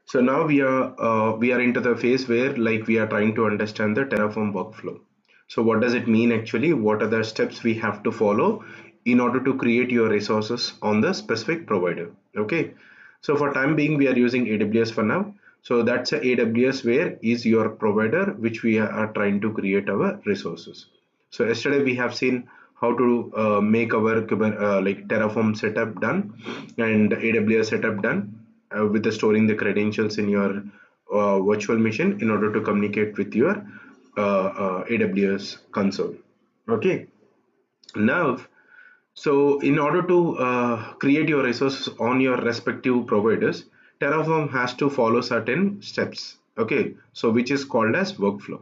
So now we are into the phase where like we are trying to understand the Terraform workflow. So what does it mean actually? What are the steps we have to follow in order to create your resources on the specific provider? Okay. So for time being, we are using AWS for now. So that's a AWS where is your provider which we are trying to create our resources. So yesterday we have seen how to make our like Terraform setup done and AWS setup done with the storing the credentials in your virtual machine in order to communicate with your AWS console. Okay. Now, so in order to create your resources on your respective providers, Terraform has to follow certain steps. Okay, so which is called as workflow.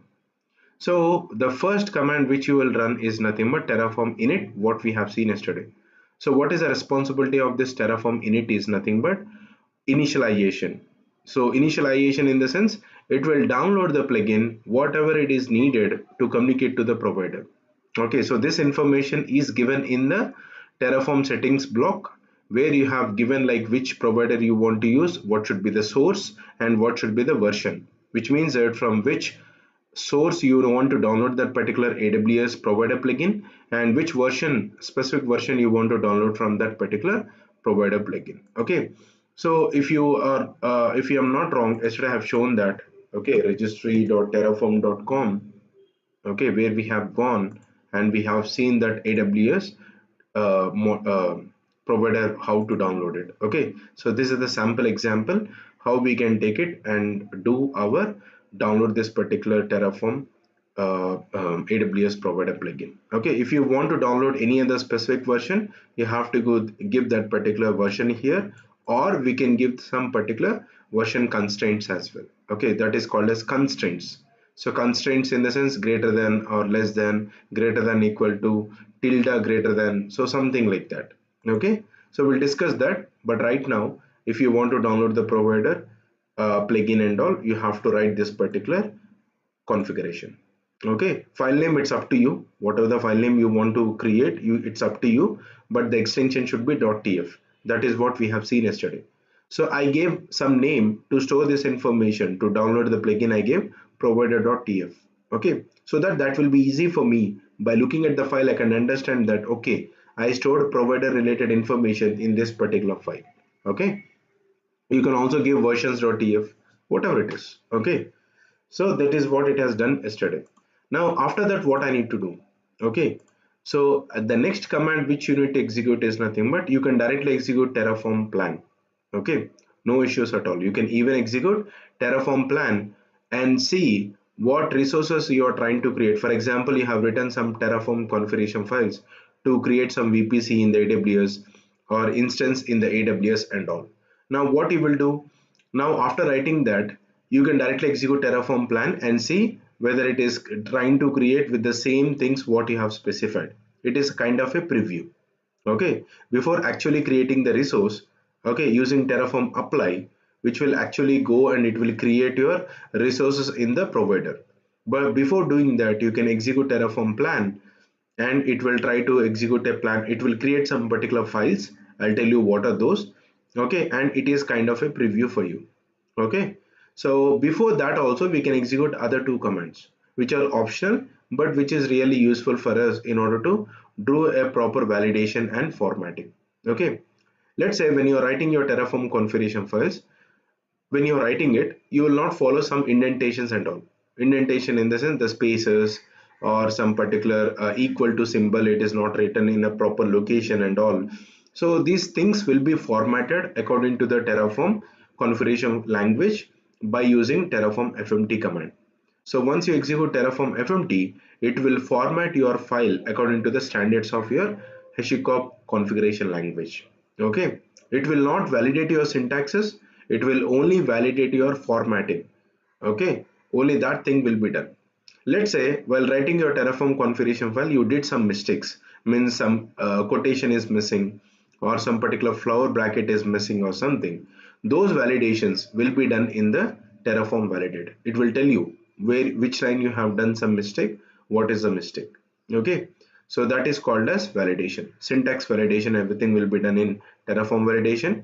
So the first command which you will run is nothing but Terraform init, what we have seen yesterday. So what is the responsibility of this Terraform init is nothing but initialization. So initialization in the sense it will download the plugin whatever it is needed to communicate to the provider. Okay, so this information is given in the Terraform settings block where you have given like which provider you want to use, what should be the source and what should be the version, which means that from which source you want to download that particular AWS provider plugin and which version, specific version you want to download from that particular provider plugin. Okay, so if you am not wrong, yesterday I have shown that, okay, registry.terraform.com, okay, where we have gone and we have seen that AWS provider how to download it. Okay, so this is the sample example how we can take it and do our download this particular Terraform AWS provider plugin. Okay, if you want to download any other specific version, you have to go give that particular version here, or we can give some particular version constraints as well. Okay, that is called as constraints. So constraints in the sense greater than or less than, greater than equal to, tilde greater than, so something like that. Okay, so we'll discuss that, but right now if you want to download the provider plugin and all, you have to write this particular configuration. Okay, file name, it's up to you, whatever the file name you want to create, it's up to you, but the extension should be .tf. That is what we have seen yesterday. So I gave some name to store this information. To download the plugin I gave provider.tf. Okay, so that will be easy for me. By looking at the file I can understand that okay, I stored provider related information in this particular file. Okay, you can also give versions.tf, whatever it is. Okay, so that is what it has done yesterday. Now after that, what I need to do? Okay, so the next command which you need to execute is nothing but you can directly execute Terraform plan. Okay, no issues at all. You can even execute Terraform plan and see what resources you are trying to create. For example, you have written some Terraform configuration files to create some VPC in the AWS or instance in the AWS and all. Now what you will do, now after writing that, you can directly execute Terraform plan and see whether it is trying to create with the same things what you have specified. It is kind of a preview. Okay, before actually creating the resource, okay, using Terraform apply, which will actually go and it will create your resources in the provider. But before doing that, you can execute Terraform plan and it will try to execute a plan. It will create some particular files. I'll tell you what are those. Okay, and it is kind of a preview for you. Okay, so before that also we can execute other two commands which are optional but which is really useful for us in order to do a proper validation and formatting. Okay, let's say when you're writing your Terraform configuration files, when you're writing it, you will not follow some indentations and all. Indentation in the sense the spaces or some particular equal to symbol, it is not written in a proper location and all. So these things will be formatted according to the Terraform configuration language by using Terraform fmt command. So once you execute Terraform fmt, it will format your file according to the standards of your HashiCorp configuration language. Okay, it will not validate your syntaxes, it will only validate your formatting. Okay, only that thing will be done. Let's say while writing your Terraform configuration file you did some mistakes, means some quotation is missing or some particular flower bracket is missing or something. Those validations will be done in the Terraform validate. It will tell you where which line you have done some mistake, what is the mistake. Okay, so that is called as validation. Syntax validation, everything will be done in Terraform validation.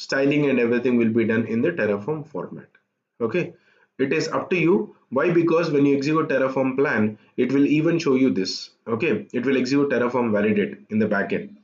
styling and everything will be done in the Terraform format. Okay, it is up to you. Why? Because when you execute Terraform plan, it will even show you this. Okay, it will execute Terraform validate in the backend.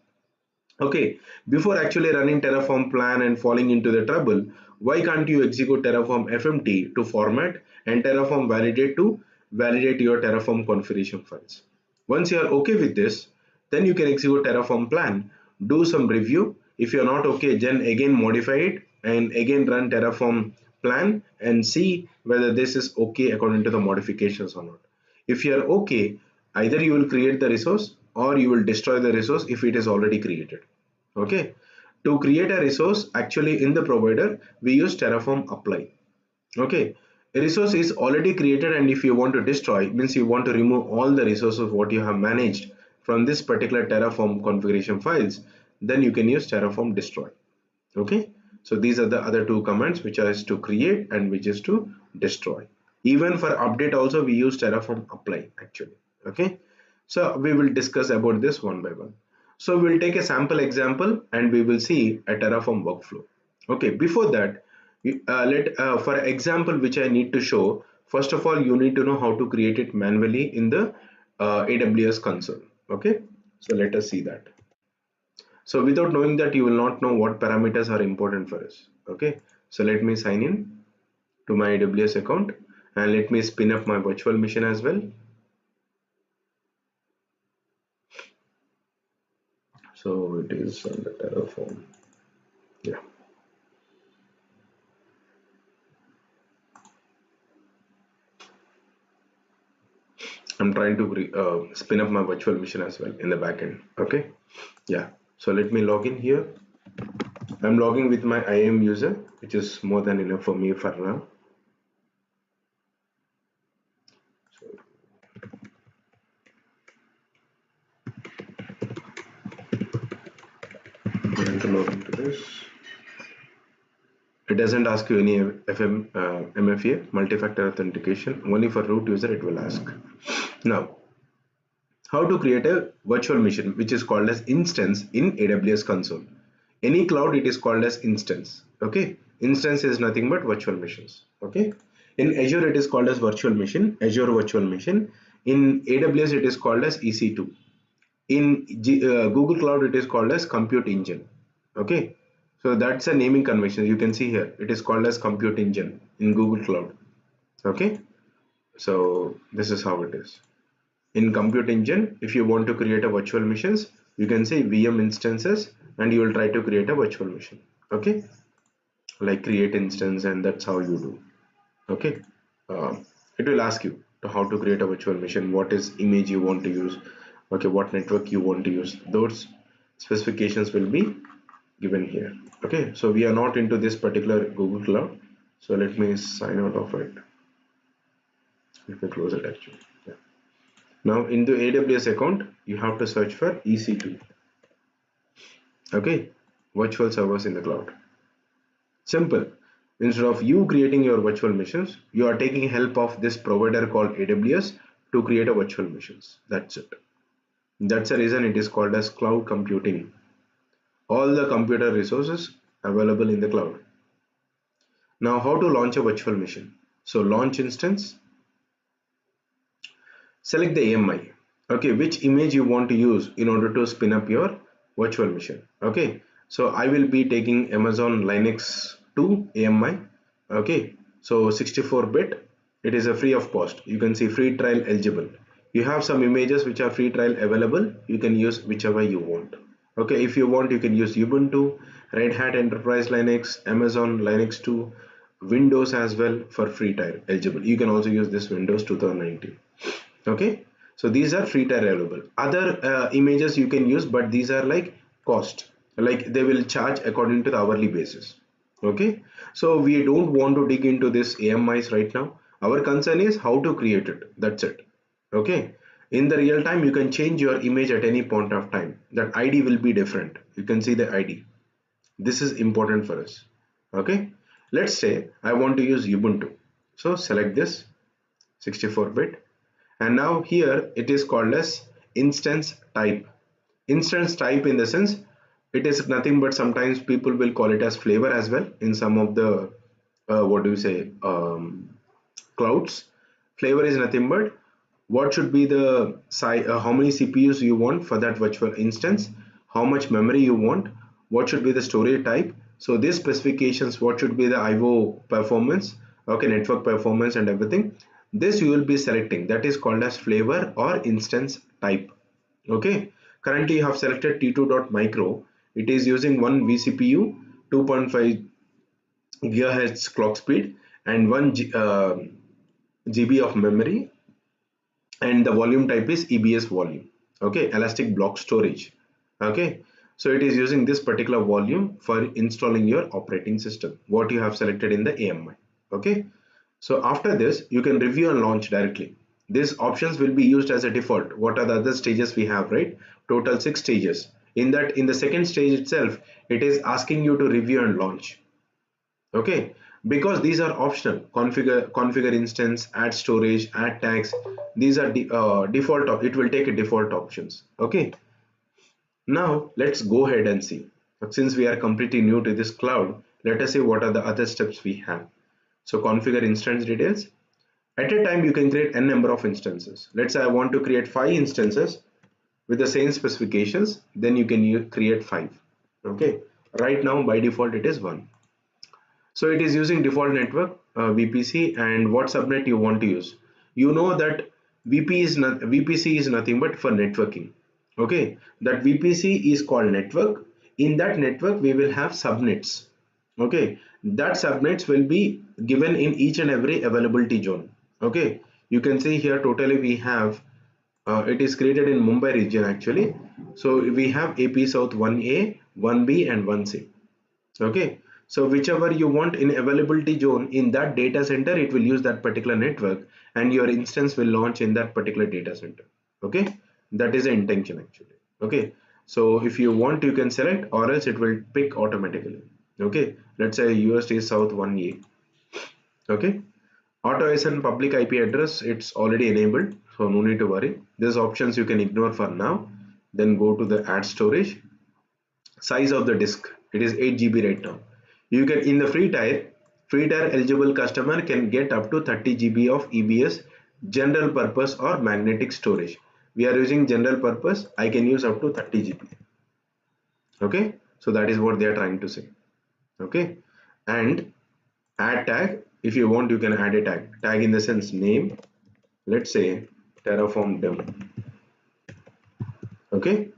Okay, before actually running Terraform plan and falling into the trouble, why can't you execute Terraform FMT to format and Terraform validate to validate your Terraform configuration files? Once you are okay with this, then you can execute Terraform plan, do some review. If you're not okay, then again modify it and again run Terraform plan and see whether this is okay according to the modifications or not. If you are okay, either you will create the resource or you will destroy the resource if it is already created. Okay, to create a resource, actually in the provider we use Terraform apply. Okay, a resource is already created, and if you want to destroy, means you want to remove all the resources what you have managed from this particular Terraform configuration files, then you can use Terraform destroy. Okay, so these are the other two commands, which is to create and which is to destroy. Even for update also we use Terraform apply actually. Okay, so we will discuss about this one by one. So we'll take a sample example and we will see a Terraform workflow. Okay, before that, let for example which I need to show, first of all you need to know how to create it manually in the AWS console. Okay, so let us see that. So without knowing that, you will not know what parameters are important for us. Okay, so let me sign in to my AWS account and let me spin up my virtual machine as well. So it is on the Terraform. Yeah, I'm trying to spin up my virtual machine as well in the backend. Okay, yeah. So let me log in here. I'm logging with my IAM user, which is more than enough for me for now. So I'm going to log into this. It doesn't ask you any MFA, multi-factor authentication. Only for root user it will ask. Now, how to create a virtual machine, which is called as instance in AWS console. Any cloud, it is called as instance. Okay, instance is nothing but virtual machines. Okay, in Azure it is called as virtual machine, Azure virtual machine. In AWS it is called as EC2. In Google Cloud it is called as compute engine. Okay, so that's a naming convention. You can see here it is called as compute engine in Google Cloud. Okay, so this is how it is. In compute engine, if you want to create a virtual machines, you can say VM instances and you will try to create a virtual machine. Okay, like create instance, and that's how you do. Okay, it will ask you to how to create a virtual machine, what is image you want to use, okay, what network you want to use. Those specifications will be given here. Okay, so we are not into this particular Google Cloud, so let me sign out of it. Let me close it actually. Yeah. Now in the AWS account you have to search for EC2. Okay, virtual servers in the cloud. Simple. Instead of you creating your virtual machines, you are taking help of this provider called AWS to create a virtual machines. That's it. That's the reason it is called as cloud computing. All the computer resources available in the cloud. Now how to launch a virtual machine? So launch instance, select the AMI. Okay, which image you want to use in order to spin up your virtual machine. Okay, so I will be taking Amazon Linux 2 AMI. Okay, so 64-bit. It is a free of cost. You can see free trial eligible. You have some images which are free trial available. You can use whichever you want. Okay, if you want, you can use Ubuntu, Red Hat Enterprise Linux, Amazon Linux 2, Windows as well for free trial eligible. You can also use this Windows 2019. Okay, so these are free tier available. Other images you can use, but these are like cost, like they will charge according to the hourly basis. Okay, so we don't want to dig into this AMIs right now. Our concern is how to create it. That's it. Okay, in the real time you can change your image at any point of time. That ID will be different. You can see the ID. This is important for us. Okay, let's say I want to use Ubuntu, so select this 64-bit, and now here it is called as instance type. Instance type in the sense It is nothing but sometimes people will call it as flavor as well in some of the what do you say clouds. Flavor is nothing but what should be the size, how many CPUs you want for that virtual instance, how much memory you want, what should be the storage type. So these specifications, what should be the IO performance, okay, network performance and everything, this you will be selecting. That is called as flavor or instance type. Okay, currently you have selected T2.micro. It is using one vCPU, 2.5 gigahertz clock speed, and 1 GB of memory, and the volume type is EBS volume. Okay, elastic block storage. Okay, so it is using this particular volume for installing your operating system, what you have selected in the AMI. Okay, so after this you can review and launch directly. These options will be used as a default. What are the other stages we have, right? Total 6 stages. In that, in the second stage itself, it is asking you to review and launch. Okay, because these are optional. Configure instance, add storage, add tags. These are default. It will take a default options. Okay, now let's go ahead and see. But since we are completely new to this cloud, let us see what are the other steps we have. So configure instance details. At a time you can create n number of instances. Let's say I want to create 5 instances with the same specifications, then you can create 5. Okay, right now by default it is 1. So it is using default network VPC, and what subnet you want to use. You know that VPC is nothing but for networking. Okay, that VPC is called network. In that network we will have subnets. Okay, that subnets will be given in each and every availability zone. Okay, you can see here totally we have it is created in Mumbai region actually. So we have AP South 1A, 1B and 1C. Okay, so whichever you want in availability zone in that data center, it will use that particular network and your instance will launch in that particular data center. Okay, that is the intention actually. Okay, so if you want you can select, or else it will pick automatically. Okay, let's say USD South 1A. Okay, auto SN public IP address, it's already enabled, so no need to worry. These options you can ignore for now. Then go to the add storage. Size of the disk, it is 8 GB right now. You can, in the free tier eligible customer can get up to 30 GB of EBS general purpose or magnetic storage. We are using general purpose, I can use up to 30 GB. Okay, so that is what they are trying to say. Okay, and add tag, if you want you can add a tag in the sense name, let's say Terraform demo. Okay,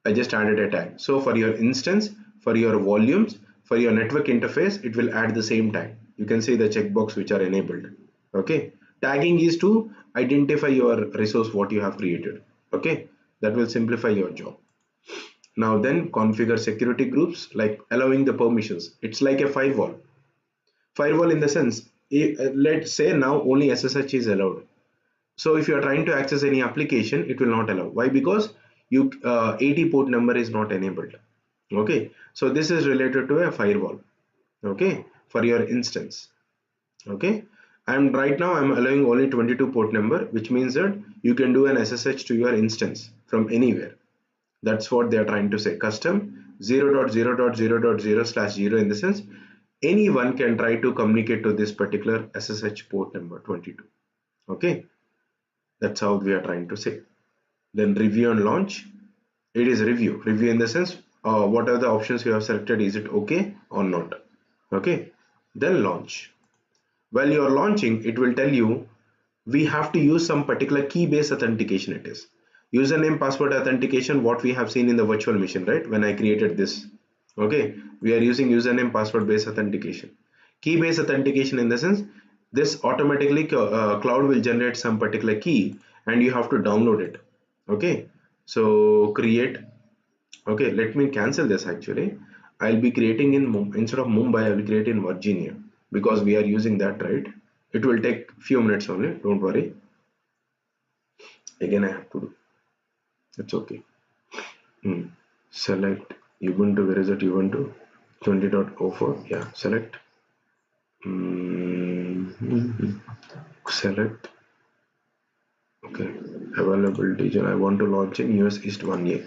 I just added a tag. So for your instance, for your volumes, for your network interface, it will add the same tag. You can see the checkbox which are enabled. Okay, tagging is to identify your resource what you have created. Okay, that will simplify your job. Now then configure security groups, like allowing the permissions. It's like a firewall. Firewall in the sense, let's say now only SSH is allowed. So if you are trying to access any application, it will not allow. Why? Because you 80 port number is not enabled. Okay, so this is related to a firewall. Okay, for your instance. Okay, I'm right now I'm allowing only 22 port number, which means that you can do an SSH to your instance from anywhere. That's what they are trying to say. Custom 0.0.0.0/0 in the sense anyone can try to communicate to this particular SSH port number 22. Okay, that's how we are trying to say. Then review and launch. It is review in the sense what are the options you have selected, is it okay or not. Okay, then launch. While you are launching, it will tell you we have to use some particular key based authentication. It is username password authentication, what we have seen in the virtual machine, right? When I created this, okay, we are using username password based authentication. Key based authentication in the sense this automatically cloud will generate some particular key and you have to download it. Okay, so create. Okay, let me cancel this actually. I'll be creating in instead of Mumbai, I will create in Virginia because we are using that, right? It will take few minutes only, don't worry. Again I have to do, it's okay. Select Ubuntu, where is it? Ubuntu 20.04, yeah, select. Select. Okay, availability, I want to launch in US East 1A.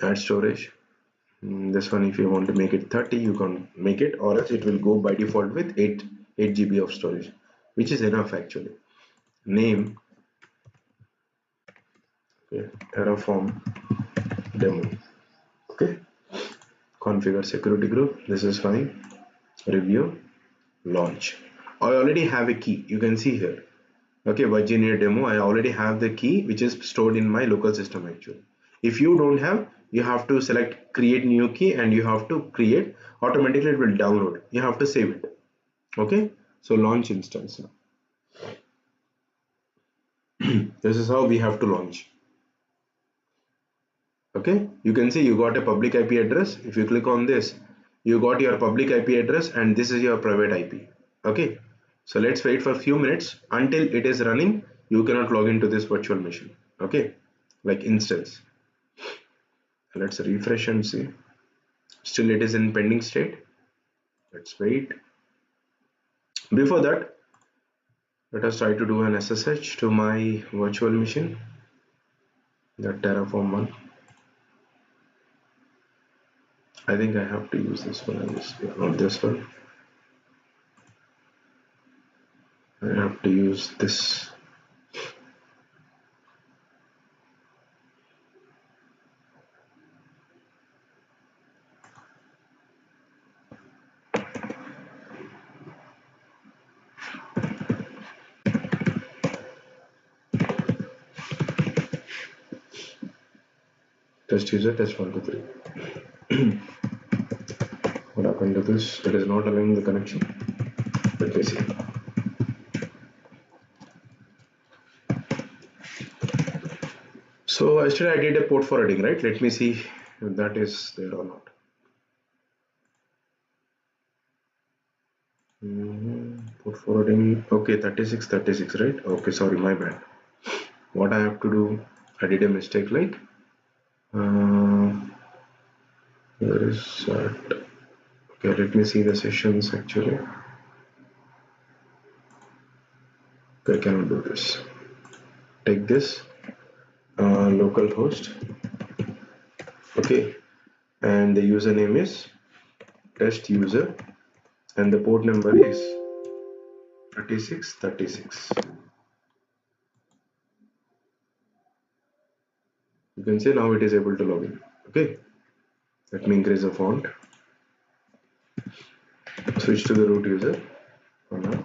Add storage. This one, if you want to make it 30, you can make it, or else it will go by default with 8 GB of storage, which is enough actually. Name, okay, Terraform demo. Okay, configure security group. This is fine. Review, launch. I already have a key. You can see here. Okay, Virginia demo. I already have the key which is stored in my local system actually. If you don't have, you have to select create new key and you have to create. Automatically it will download. You have to save it. Okay, so launch instance now. This is how we have to launch. Okay, you can see you got a public IP address. If you click on this, you got your public IP address and this is your private IP. Okay, so let's wait for a few minutes until it is running. You cannot log into this virtual machine. Okay, like instance. Let's refresh and see. Still it is in pending state. Let's wait. Before that, let us try to do an SSH to my virtual machine, the Terraform one. I think I have to use this one, not this one. I have to use this. Test user, test 1 to 3. What happened to this? It is not allowing the connection. Let me see. So yesterday I did a port forwarding, right? Let me see if that is there or not. Port forwarding. Okay, 36, right? Okay, sorry, my bad. What I have to do? I did a mistake. Like, where is that? Okay, let me see the sessions actually. Okay, I cannot do this. Take this. Localhost. Okay, and the username is test user and the port number is 3636. You can see now it is able to log in. Okay, let me increase the font. Switch to the root user for now.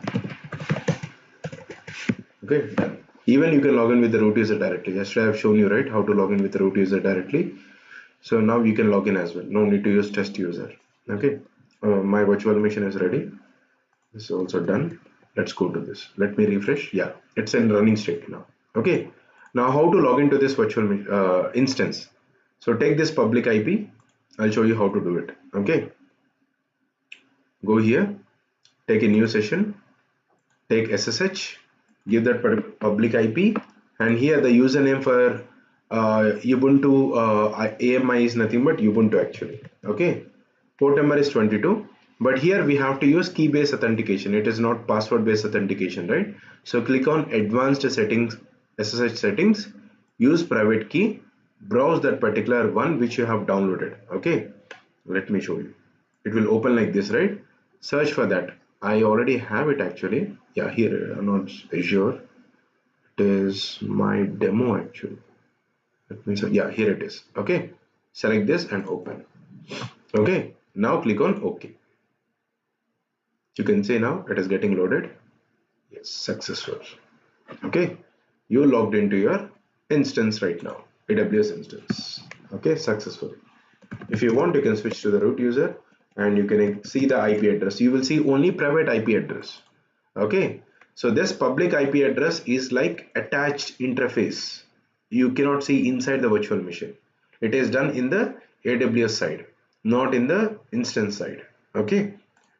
Okay, done. Even you can log in with the root user directly. Yesterday I have shown you, right, how to log in with the root user directly. So now you can log in as well. No need to use test user. Okay, my virtual machine is ready. This is also done. Let's go to this. Let me refresh. Yeah, it's in running state now. Okay, now how to log into this virtual instance. So take this public IP. I'll show you how to do it. Okay, go here, take a new session, take SSH, give that public IP, and here the username for Ubuntu AMI is nothing but Ubuntu actually. Okay, port number is 22, but here we have to use key based authentication. It is not password based authentication, right? So click on advanced settings, SSH settings, use private key, browse that particular one which you have downloaded. Okay, let me show you. It will open like this, right? Search for that. I already have it actually. Yeah, here, not Azure. It is my demo actually. Let me say, yeah, here it is. Okay, select this and open. Okay, now click on OK. You can see now it is getting loaded. Yes, successful. Okay, you logged into your instance right now, AWS instance. Okay, successful. If you want, you can switch to the root user and you can see the IP address. You will see only private IP address. Okay, so this public IP address is like attached interface. You cannot see inside the virtual machine. It is done in the AWS side, not in the instance side. Okay,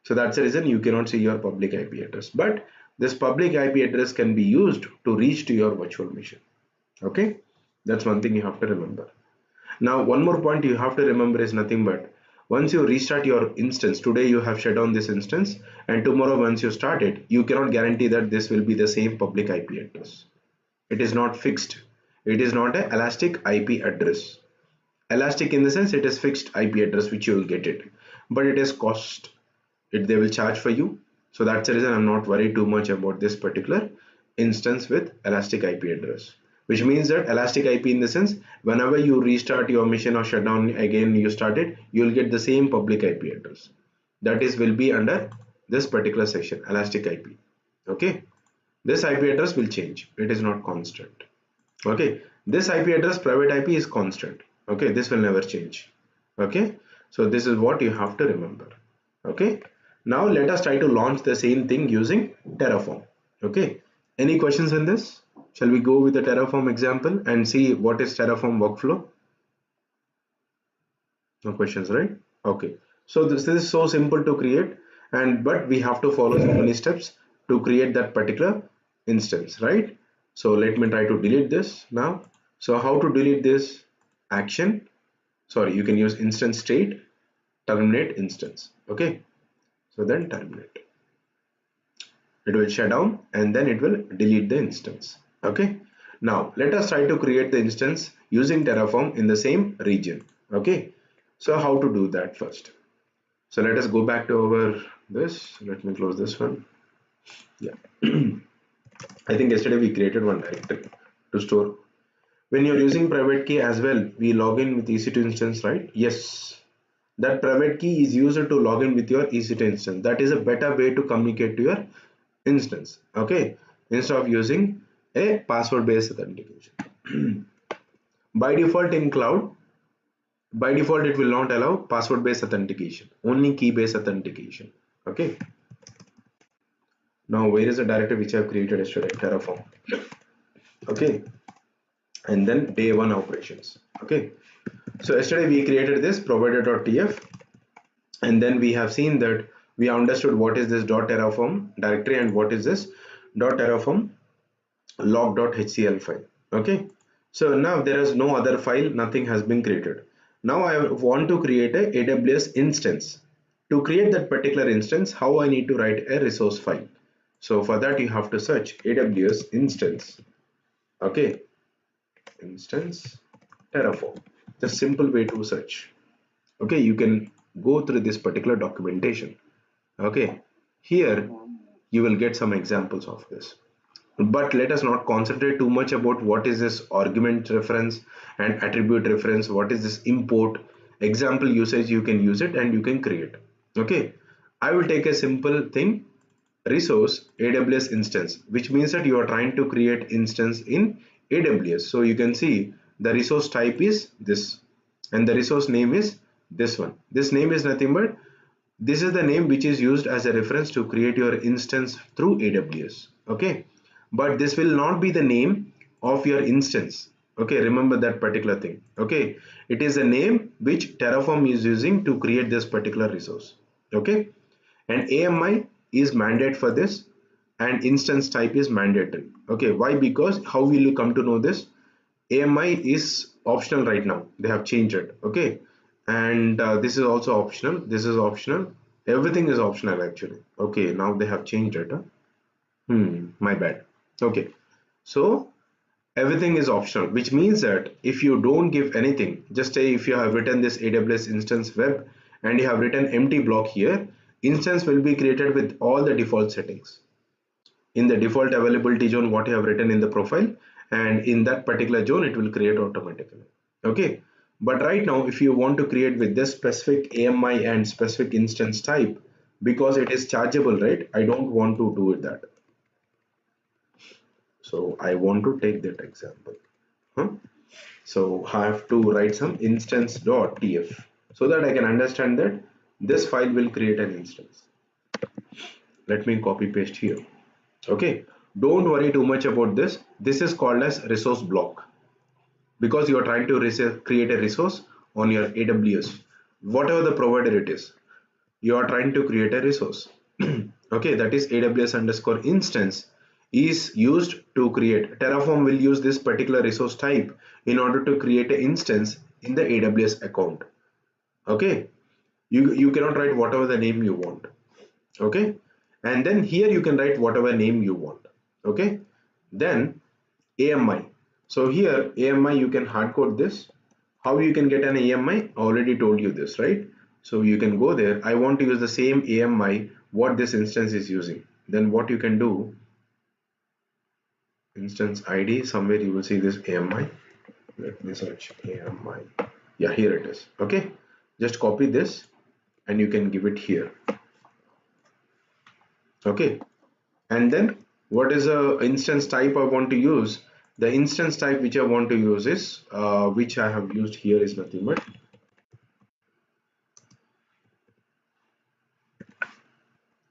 so that's the reason you cannot see your public IP address, but this public IP address can be used to reach to your virtual machine. Okay, that's one thing you have to remember. Now, one more point you have to remember is nothing but once you restart your instance, today you have shut down this instance, and tomorrow once you start it, you cannot guarantee that this will be the same public IP address. It is not fixed. It is not an elastic IP address. Elastic in the sense it is fixed IP address which you will get it, but it is cost, it they will charge for you. So that's the reason I'm not worried too much about this particular instance with elastic IP address, which means that elastic IP in the sense whenever you restart your machine or shut down again you start it, you will get the same public IP address. That is will be under this particular section, elastic IP. Okay, this IP address will change, it is not constant. Okay, this IP address private IP is constant. Okay, this will never change. Okay, so this is what you have to remember. Okay, now let us try to launch the same thing using Terraform. Okay, any questions in this? Shall we go with the Terraform example and see what is Terraform workflow? No questions, right? Okay, so this is so simple to create, and but we have to follow so many steps to create that particular instance, right? So let me try to delete this now. So how to delete this? Action, sorry, you can use instance state terminate instance. Okay, so then terminate, it will shut down and then it will delete the instance. Okay, now let us try to create the instance using Terraform in the same region. Okay, so how to do that first? So let us go back to our this. Let me close this one. Yeah, I think yesterday we created one directory to store. When you're using private key as well, we log in with EC2 instance, right? Yes, that private key is used to log in with your EC2 instance. That is a better way to communicate to your instance. Okay, instead of using a password based authentication. By default in cloud, by default it will not allow password based authentication, only key based authentication. Okay, now where is the directory which I have created yesterday? Terraform. Okay, and then day one operations. Okay, so yesterday we created this provider.tf, and then we have seen that we understood what is this .terraform directory and what is this .terraform log.hcl file. Okay, so now there is no other file, nothing has been created. Now I want to create a AWS instance. To create that particular instance, how I need to write a resource file? So for that you have to search AWS instance. Okay, instance Terraform, the simple way to search. Okay, you can go through this particular documentation. Okay, here you will get some examples of this, but let us not concentrate too much about what is this argument reference and attribute reference, what is this import. Example usage, you can use it and you can create. Okay, I will take a simple thing, resource AWS instance, which means that you are trying to create instance in AWS. So you can see the resource type is this and the resource name is this one. This name is nothing but this is the name which is used as a reference to create your instance through AWS. Okay, but this will not be the name of your instance. Okay, remember that particular thing. Okay, it is a name which Terraform is using to create this particular resource. Okay, and AMI is mandate for this and instance type is mandatory. Okay, why? Because how will you come to know this? AMI is optional right now, they have changed it. Okay, and this is also optional, this is optional, everything is optional actually. Okay, now they have changed it. My bad. Okay, so everything is optional, which means that if you don't give anything, just say if you have written this AWS instance web and you have written empty block here, instance will be created with all the default settings in the default availability zone what you have written in the profile, and in that particular zone it will create automatically. Okay, but right now if you want to create with this specific AMI and specific instance type, because it is chargeable, right? I don't want to do it that. So I want to take that example. So I have to write some instance.tf so that I can understand that this file will create an instance. Let me copy paste here. Okay, don't worry too much about this. This is called as resource block because you are trying to create a resource on your AWS, whatever the provider it is, you are trying to create a resource. Okay, that is AWS underscore instance is used to create. Terraform will use this particular resource type in order to create an instance in the AWS account. Okay, you cannot write whatever the name you want. Okay, and then here you can write whatever name you want. Okay, then AMI. So here AMI you can hard code this. How you can get an AMI? I already told you this, right? So you can go there. I want to use the same AMI what this instance is using. Then what you can do, instance ID, somewhere you will see this AMI. Let me search AMI. Yeah, here it is. Okay, just copy this and you can give it here. Okay, and then what is a instance type I want to use? The instance type which I want to use is which I have used here is nothing but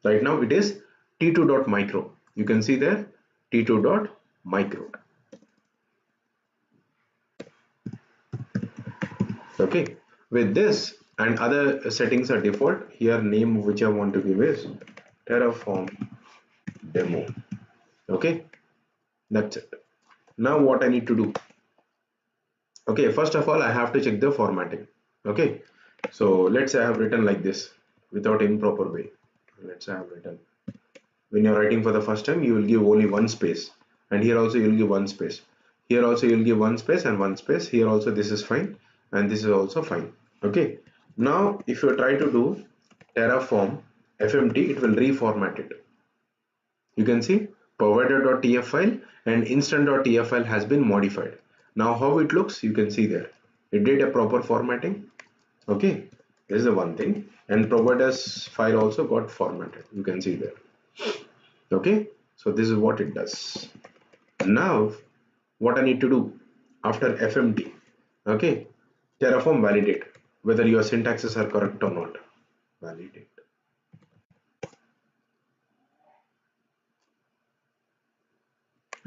right now it is t2.micro. You can see there t2.micro. Okay, with this and other settings are default. Here name which I want to give is Terraform demo. Okay, that's it. Now what I need to do, okay, first of all I have to check the formatting. Okay, so let's say I have written like this without improper way. Let's say I have written, when you're writing for the first time you will give only one space, and here also you will give one space, here also you will give one space and one space, here also this is fine and this is also fine. Okay, now if you try to do Terraform fmt, it will reformat it. You can see provider.tf file and instant.tf file has been modified. Now how it looks, you can see there it did a proper formatting. Okay, this is the one thing, and providers file also got formatted, you can see there. Okay, so this is what it does. Now what I need to do after fmt, okay, Terraform validate whether your syntaxes are correct or not. Validate.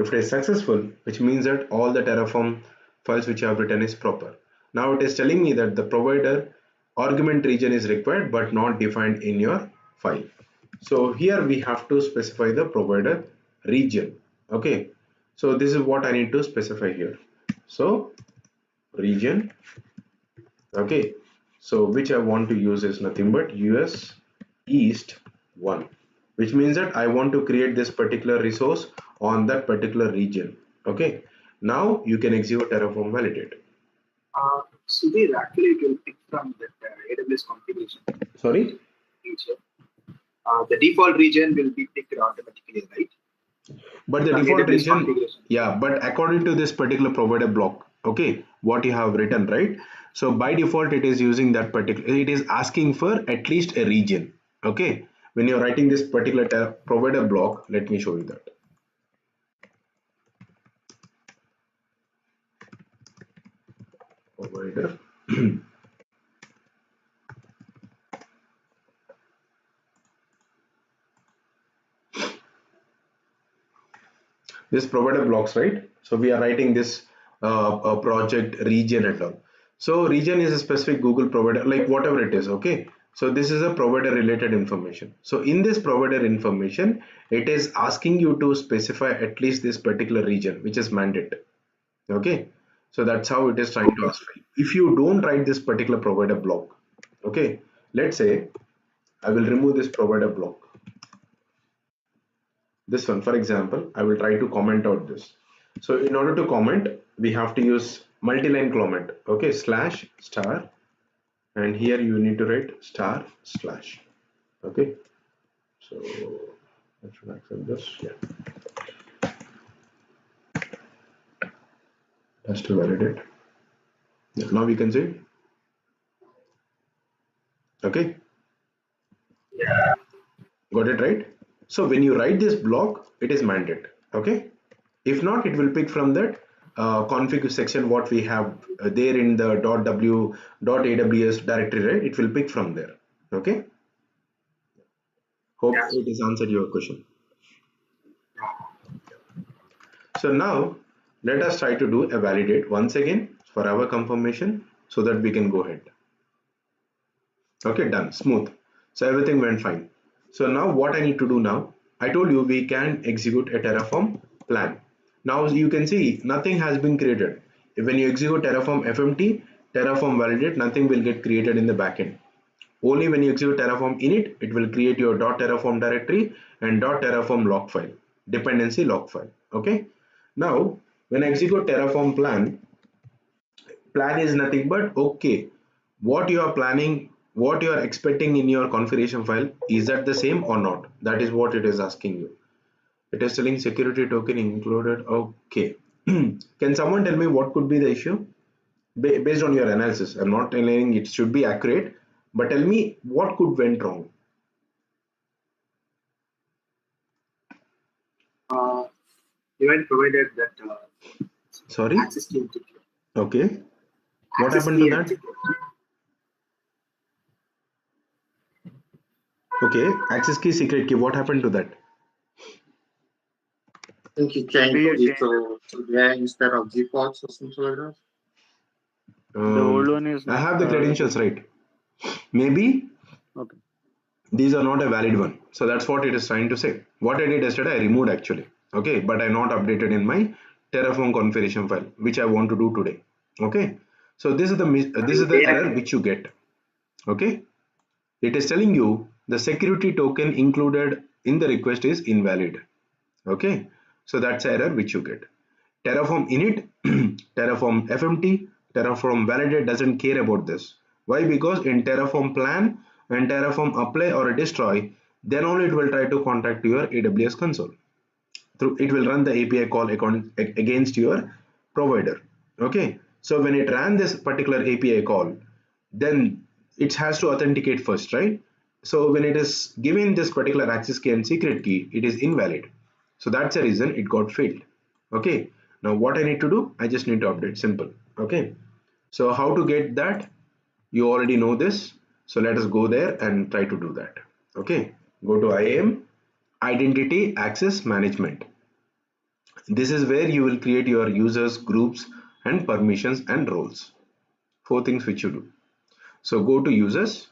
If it is successful, which means that all the Terraform files which I have written is proper. Now it is telling me that the provider argument region is required but not defined in your file. So here we have to specify the provider region. Okay, so this is what I need to specify here. So region, okay, so which I want to use is nothing but US East 1, which means that I want to create this particular resource on that particular region. Okay, now you can execute Terraform validate. Sudhir, actually it will pick from the AWS configuration. Sorry? The default region will be picked automatically, right? But the From default AWS region, yeah, but according to this particular provider block, okay, what you have written, right? So by default, it is using that particular, it is asking for at least a region. Okay, when you're writing this particular provider block, let me show you that. Provider. This provider blocks, right? So we are writing this project region and all. So region is a specific Google provider, like whatever it is. Okay, so this is a provider related information. So in this provider information, it is asking you to specify at least this particular region, which is mandate. Okay, so that's how it is trying to ask for you. If you don't write this particular provider block, okay, let's say I will remove this provider block, this one for example, I will try to comment out this. So in order to comment, we have to use multi-line comment. Okay, slash star, and here you need to write star slash. Okay, so I should accept this. Yeah, that's to validate. Yeah, now we can see. Okay, got it right. So when you write this block, it is mandate. Okay, if not, it will pick from that config section what we have there in the .w .aws directory, right? It will pick from there. Okay, hope it has answered your question. So now let us try to do a validate once again for our confirmation so that we can go ahead. Okay, done, smooth. So everything went fine. So now what I need to do now, I told you we can execute a Terraform plan. Now you can see nothing has been created. When you execute Terraform fmt, Terraform validate, nothing will get created in the backend. Only when you execute Terraform init, it will create your .terraform directory and .terraform log file, dependency log file. Okay. Now when I execute Terraform plan, plan is nothing but, okay, what you are planning, what you are expecting in your configuration file, is that the same or not? That is what it is asking you. It is telling security token included. Okay. Can someone tell me what could be the issue? Based on your analysis, I'm not telling it should be accurate, but tell me what could went wrong. Uh, Event provided that Sorry. access key and secret. Okay. What Access happened to key and that? secret. Okay. Access key, secret key. What happened to that? I think you Maybe changed you it changed to yeah instead of defaults or something like that. the old one is I have the credentials, right? Maybe okay. these are not a valid one, so that's what it is trying to say. What I did yesterday, I removed actually, okay, but I not updated in my Terraform configuration file, which I want to do today. Okay, so this is the error which you get. Okay, it is telling you the security token included in the request is invalid. Okay, so that's the error which you get. Terraform init, Terraform fmt, Terraform validate doesn't care about this. Why? Because in Terraform plan and Terraform apply or destroy, then only it will try to contact your AWS console. Through it will run the API call against your provider. Okay, so when it ran this particular API call, then it has to authenticate first, right? So when it is given this particular access key and secret key, it is invalid. So that's the reason it got failed. Okay, now what I need to do, I just need to update, simple. Okay, so how to get that, you already know this, so let us go there and try to do that. Okay, go to IAM, identity access management. This is where you will create your users, groups, and permissions and roles. Four things which you do. So go to users.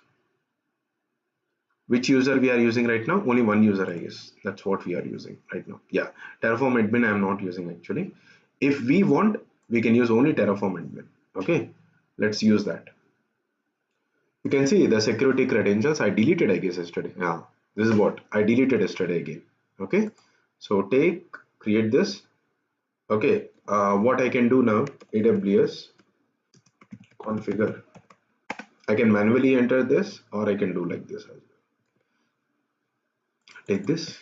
Which user we are using right now? Only one user, I guess. That's what we are using right now. Yeah, Terraform admin I am not using actually. If we want, we can use only Terraform admin. Okay, let's use that. You can see the security credentials I deleted, I guess, yesterday. Yeah, this is what I deleted yesterday again. Okay, so create this. Okay, what I can do now, AWS configure. I can manually enter this, or I can do like this. Take this.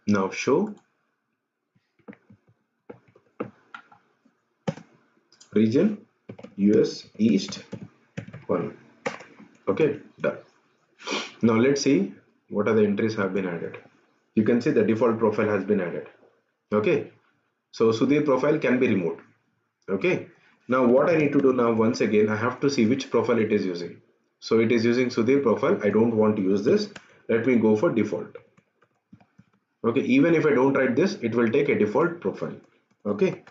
Now show region US East 1. Okay, done. Now let's see what are the entries have been added. You can see the default profile has been added. Okay, so Sudhir profile can be removed. Okay, now what I need to do now, once again I have to see which profile it is using. So it is using Sudhir profile. I don't want to use this. Let me go for default. Okay, even if I don't write this, it will take a default profile. Okay,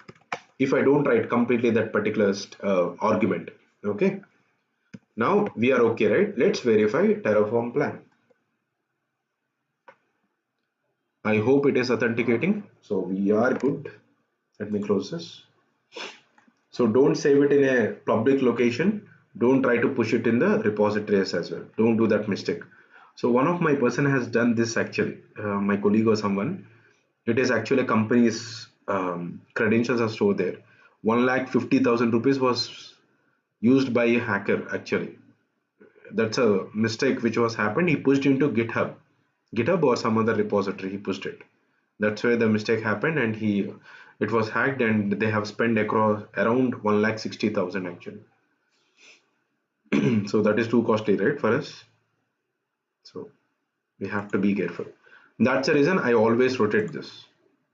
if I don't write completely that particular argument. Okay, now we are okay, right? Let's verify Terraform plan. I hope it is authenticating, so we are good. Let me close this. So don't save it in a public location. Don't try to push it in the repositories as well. Don't do that mistake. So one of my person has done this actually, my colleague or someone. It is actually a company's credentials are stored there. 1,50,000 rupees was used by a hacker actually. That's a mistake which was happened. He pushed into GitHub or some other repository. He pushed it. That's where the mistake happened, and it was hacked, and they have spent across around 1,60,000 actually. So that is too costly, right, for us? So we have to be careful. That's the reason I always rotate this.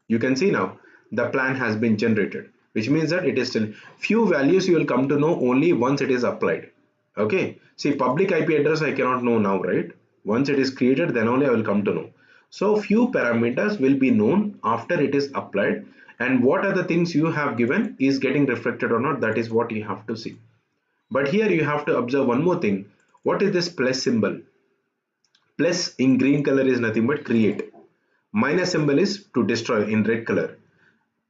You can see now the plan has been generated, which means that it is still few values you will come to know only once it is applied. Okay, see, public IP address I cannot know now, right? Once it is created, then only I will come to know. So few parameters will be known after it is applied, and what are the things you have given is getting reflected or not. That is what you have to see. But here you have to observe one more thing. What is this plus symbol? Plus in green color is nothing but create. Minus symbol is to destroy in red color.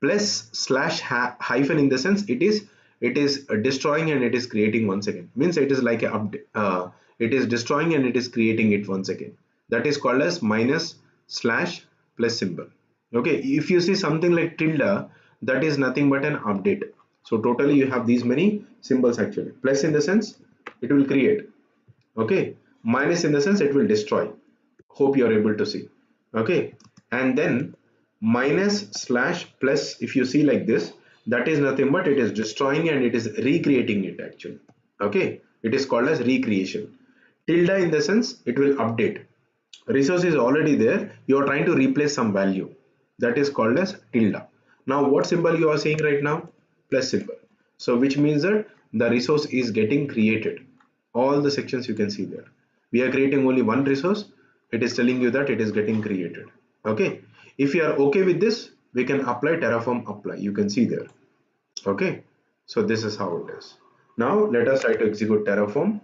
Plus slash hyphen, in the sense it is destroying and it is creating once again. Means it is like a it is destroying and it is creating it once again. That is called as minus slash plus symbol. Okay, if you see something like tilde, that is nothing but an update. So totally you have these many symbols actually. Plus in the sense it will create, okay, minus in the sense it will destroy. Hope you are able to see, okay. And then minus slash plus, if you see like this, that is nothing but it is destroying and it is recreating it actually, okay. It is called as recreation. Tilde in the sense it will update. Resource is already there, you are trying to replace some value, that is called as tilde. Now what symbol you are seeing right now? Plus symbol. So which means that the resource is getting created. All the sections you can see there, we are creating only one resource, it is telling you that it is getting created, okay. If you are okay with this, we can apply Terraform apply, you can see there, okay. So this is how it is. Now let us try to execute Terraform.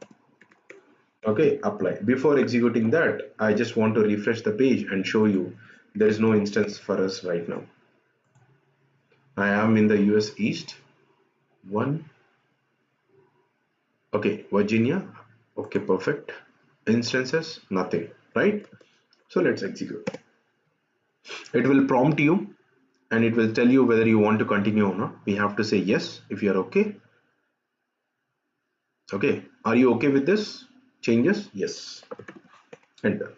Okay, apply. Before executing that, I just want to refresh the page and show you there is no instance for us right now. I am in the US East one. Okay, Virginia. Okay, perfect. Instances, nothing, right? So let's execute. It will prompt you and it will tell you whether you want to continue or not. We have to say yes if you are okay. Okay, are you okay with this changes? Yes. Enter.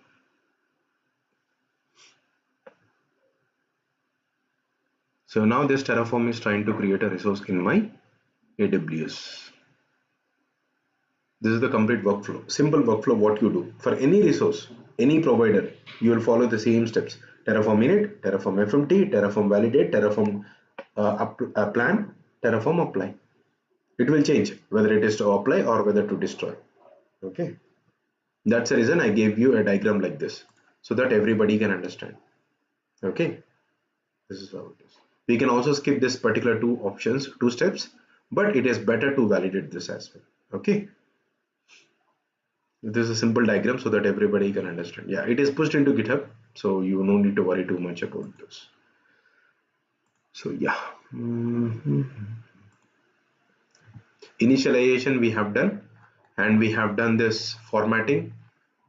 So now this Terraform is trying to create a resource in my AWS. This is the complete workflow. Simple workflow what you do. For any resource, any provider, you will follow the same steps. Terraform init, Terraform FMT, Terraform validate, Terraform plan, Terraform apply. It will change whether it is to apply or whether to destroy. Okay. That's the reason I gave you a diagram like this so that everybody can understand. Okay. This is how it is. We can also skip this particular two steps, but it is better to validate this as well. Okay. This is a simple diagram so that everybody can understand. Yeah, it is pushed into GitHub, so you no need to worry too much about this. So yeah, initialization we have done, and we have done this formatting,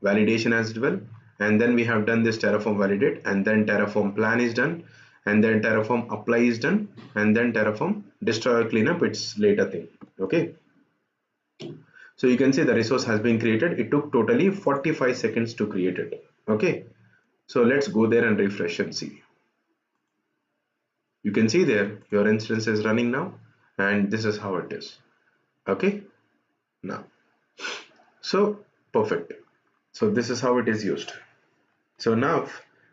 validation as well, and then we have done this Terraform validate, and then Terraform plan is done, and then Terraform apply is done, and then Terraform destroy or cleanup, it's later thing. Okay. So you can see the resource has been created. It took totally 45 seconds to create it. Okay. So let's go there and refresh and see. You can see there your instance is running now, and this is how it is. Okay. Now, so perfect. So this is how it is used. So now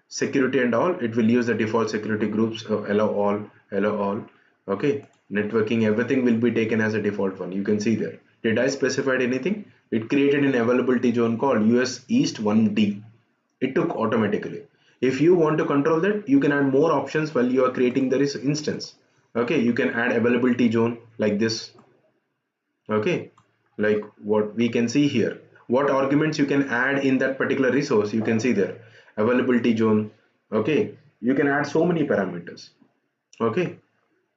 security and all, it will use the default security groups, allow all. Okay. Networking, everything will be taken as a default one. You can see there. Did I specify anything? It created an availability zone called US East 1D. It took automatically. If you want to control that, you can add more options while you are creating the instance. Okay, you can add availability zone like this. Okay, like what we can see here. What arguments you can add in that particular resource, you can see there. Availability zone. Okay, you can add so many parameters. Okay,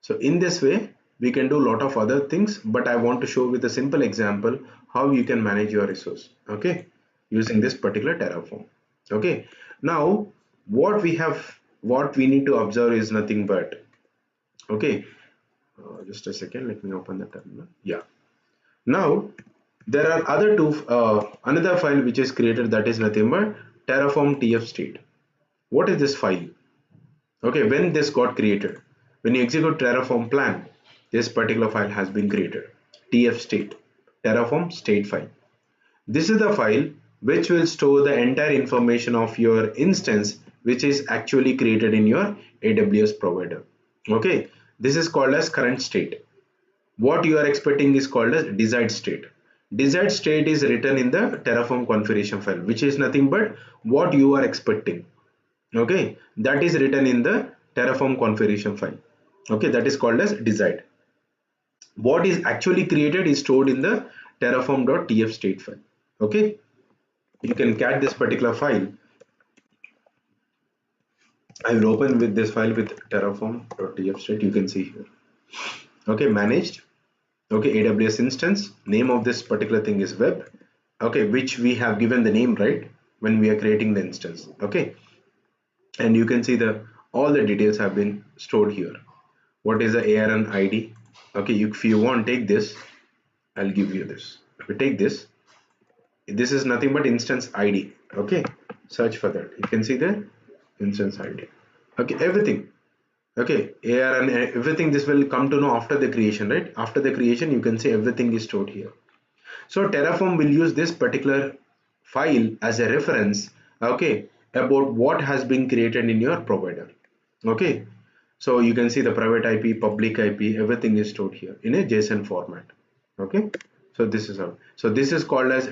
so in this way, we can do a lot of other things, but I want to show with a simple example how you can manage your resource, okay, using this particular Terraform. Okay, now what we need to observe is nothing but, okay, just a second, let me open the terminal. Yeah, now there are other another file which is created, that is nothing but Terraform tf state. What is this file? Okay, when this got created, when you execute Terraform plan, this particular file has been created, tf state, Terraform state file. This is the file which will store the entire information of your instance which is actually created in your AWS provider. Okay, this is called as current state. What you are expecting is called as desired state. Desired state is written in the Terraform configuration file, which is nothing but what you are expecting. Okay, that is written in the Terraform configuration file. Okay, that is called as desired. What is actually created is stored in the terraform.tf state file. Okay, you can cat this particular file. I will open with this file with terraform.tf state. You can see here. Okay, managed. Okay, AWS instance, name of this particular thing is web. Okay, which we have given the name, right, when we are creating the instance. Okay, and you can see all the details have been stored here. what is the ARN ID. Okay, if you want, take this, I'll give you this. If you take this, this is nothing but instance ID. Okay, search for that. You can see the instance ID. Okay, everything. Okay, ARN, everything, this will come to know after the creation, right? After the creation, you can see everything is stored here. So Terraform will use this particular file as a reference, okay, about what has been created in your provider. Okay, so you can see the private IP, public IP, everything is stored here in a JSON format. Okay, so this is how. So this is called as